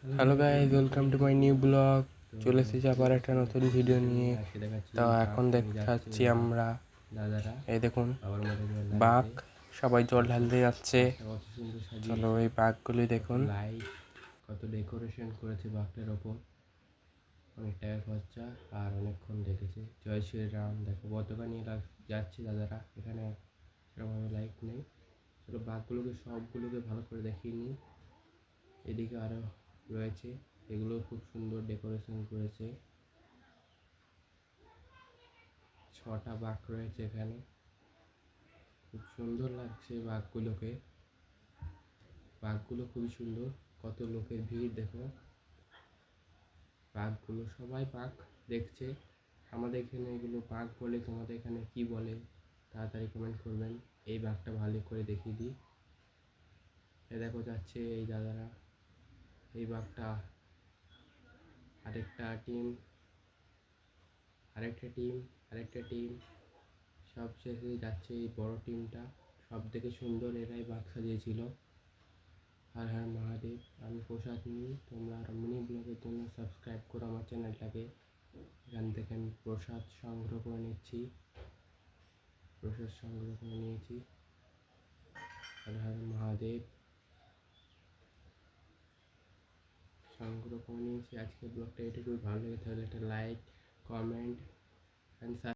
Hello guys, welcome to my new blog. চলে এসেছি আবার একটা নতুন ভিডিও নিয়ে। তো এখন দেখাচ্ছি আমরা, এই দেখুন বাঘ, সবাই জল ঢালতে যাচ্ছে। চলো এই বাঘগুলি দেখুন, কত ডেকোরেশন করেছে বাঘটার ওপর, অনেক টাকা খরচা আর অনেকক্ষণ দেখেছে। জয় শ্রীরাম, দেখো পতাকা নিয়ে যাচ্ছে দাদারা, এখানে সেরকমভাবে লাইট নেই। চলো বাঘগুলোকে সবগুলোকে ভালো করে দেখিয়ে নিই। এদিকে আরও রয়েছে, এগুলো খুব সুন্দর ডেকোরেশন করেছে। 6টা বাঘ রয়েছে এখানে, খুব সুন্দর লাগছে বাঘগুলোকে। বাঘগুলো খুবই সুন্দর, কত লোকের ভিড় দেখো। বাঘগুলো সবাই বাঘ দেখছে। আমাদের এখানে এগুলো বাঘ বলে, তোমাদের এখানে কি বলে তাড়াতাড়ি কমেন্ট করবেন। এই বাঘটা ভালো করে দেখিয়ে দিই। এ দেখো যাচ্ছে এই দাদারা, এই বাঘটা। আরেকটা টিম, আরেকটা টিম সব শেষে যাচ্ছে। এই বড় টিমটা সব থেকে সুন্দর, এরাই বাঘ সাজিয়েছিল। হর হর মহাদেব। আমি প্রসাদ নিই, তোমরা মিনি ব্লগের জন্য সাবস্ক্রাইব করো আমার চ্যানেলটাকে। এখান থেকে আমি প্রসাদ সংগ্রহ করে নিয়েছি। হর হর মহাদেব সংগ্রহ করে নিয়েছি। আজকের ব্লগটা এটুকুই। ভালো লেগে থাকলে একটা লাইক, কমেন্ট অ্যান্ড